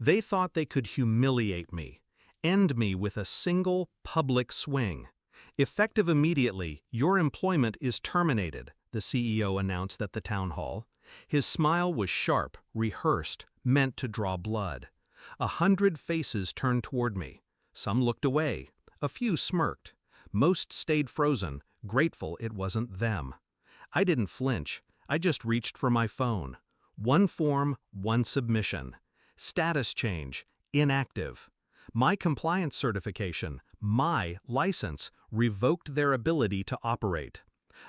They thought they could humiliate me, end me with a single public swing. Effective immediately, your employment is terminated, the CEO announced at the town hall. His smile was sharp, rehearsed, meant to draw blood. 100 faces turned toward me. Some looked away. A few smirked. Most stayed frozen, grateful it wasn't them. I didn't flinch. I just reached for my phone. One form, one submission. Status change, inactive. My compliance certification, my license, revoked their ability to operate.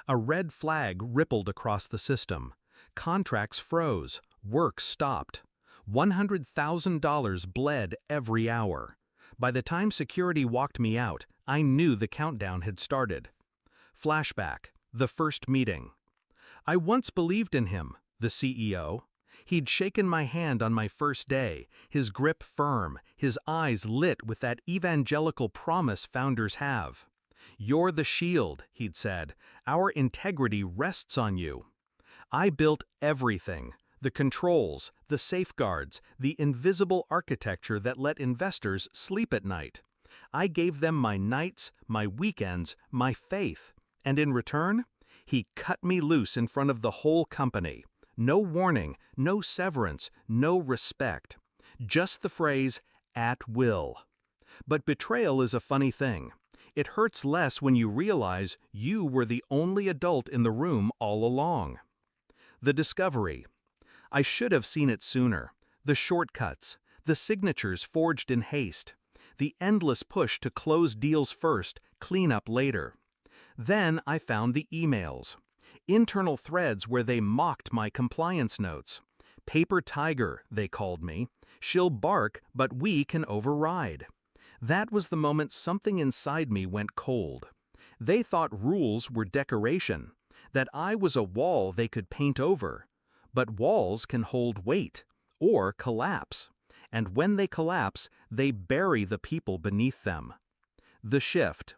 A red flag rippled across the system. Contracts froze. Work stopped. $100,000 bled every hour. By the time security walked me out, I knew the countdown had started. Flashback, the first meeting. I once believed in him, the CEO. He'd shaken my hand on my first day, his grip firm, his eyes lit with that evangelical promise founders have. "You're the shield," he'd said. "Our integrity rests on you." I built everything. The controls, the safeguards, the invisible architecture that let investors sleep at night. I gave them my nights, my weekends, my faith. And in return, he cut me loose in front of the whole company. No warning, no severance, no respect. Just the phrase, "at will." But betrayal is a funny thing. It hurts less when you realize you were the only adult in the room all along. The discovery. I should have seen it sooner. The shortcuts, the signatures forged in haste, the endless push to close deals first, clean up later. Then I found the emails. Internal threads where they mocked my compliance notes. "Paper tiger," they called me. "She'll bark, but we can override." That was the moment something inside me went cold. They thought rules were decoration, that I was a wall they could paint over. But walls can hold weight, or collapse. And when they collapse, they bury the people beneath them. The shift.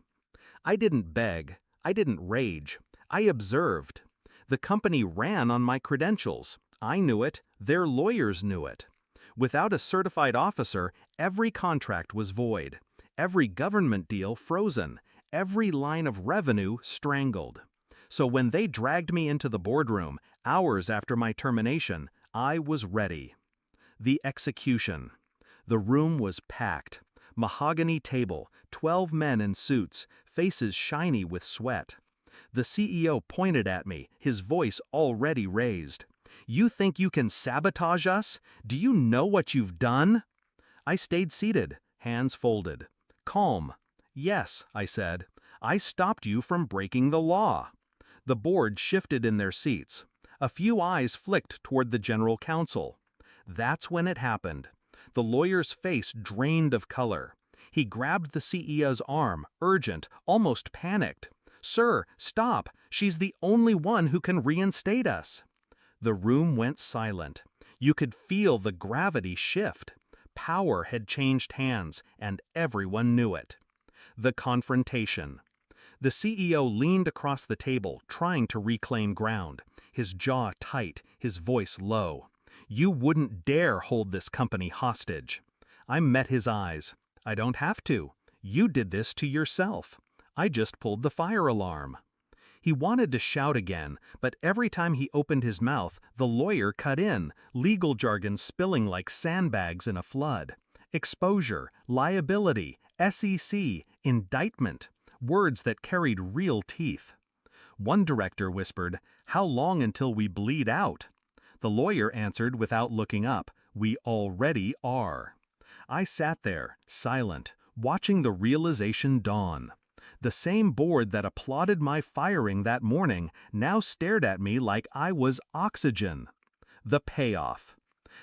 I didn't beg. I didn't rage. I observed. The company ran on my credentials. I knew it. Their lawyers knew it. Without a certified officer, every contract was void. Every government deal frozen. Every line of revenue strangled. So when they dragged me into the boardroom, hours after my termination, I was ready. The execution. The room was packed. Mahogany table, 12 men in suits, faces shiny with sweat. The CEO pointed at me, his voice already raised. "You think you can sabotage us? Do you know what you've done?" I stayed seated, hands folded. Calm. "Yes," I said. "I stopped you from breaking the law." The board shifted in their seats. A few eyes flicked toward the general counsel. That's when it happened. The lawyer's face drained of color. He grabbed the CEO's arm, urgent, almost panicked. "Sir, stop! She's the only one who can reinstate us." The room went silent. You could feel the gravity shift. Power had changed hands, and everyone knew it. The confrontation. The CEO leaned across the table, trying to reclaim ground. His jaw tight, his voice low. "You wouldn't dare hold this company hostage." I met his eyes. "I don't have to. You did this to yourself. I just pulled the fire alarm." He wanted to shout again, but every time he opened his mouth, the lawyer cut in, legal jargon spilling like sandbags in a flood. Exposure, liability, SEC, indictment. Words that carried real teeth. One director whispered, "How long until we bleed out?" The lawyer answered without looking up, "We already are." I sat there, silent, watching the realization dawn. The same board that applauded my firing that morning now stared at me like I was oxygen. The payoff.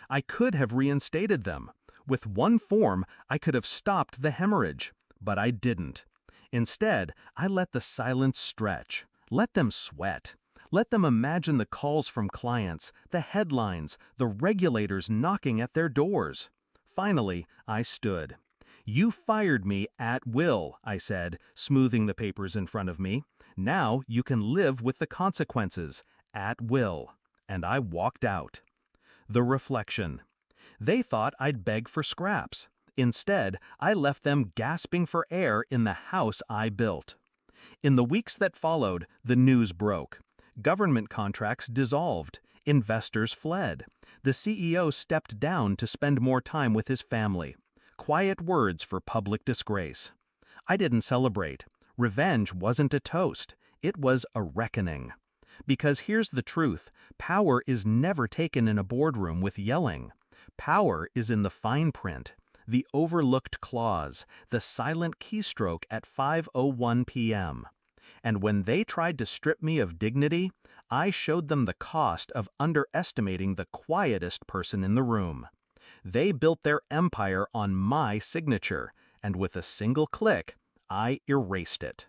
I could have reinstated them. With one form, I could have stopped the hemorrhage, but I didn't. Instead, I let the silence stretch. Let them sweat. Let them imagine the calls from clients, the headlines, the regulators knocking at their doors. Finally, I stood. "You fired me at will," I said, smoothing the papers in front of me. "Now you can live with the consequences, at will." And I walked out. The reflection. They thought I'd beg for scraps. Instead, I left them gasping for air in the house I built. In the weeks that followed, the news broke. Government contracts dissolved. Investors fled. The CEO stepped down to spend more time with his family. Quiet words for public disgrace. I didn't celebrate. Revenge wasn't a toast. It was a reckoning. Because here's the truth, power is never taken in a boardroom with yelling. Power is in the fine print, the overlooked clause, the silent keystroke at 5:01 p.m. And when they tried to strip me of dignity, I showed them the cost of underestimating the quietest person in the room. They built their empire on my signature, and with a single click, I erased it.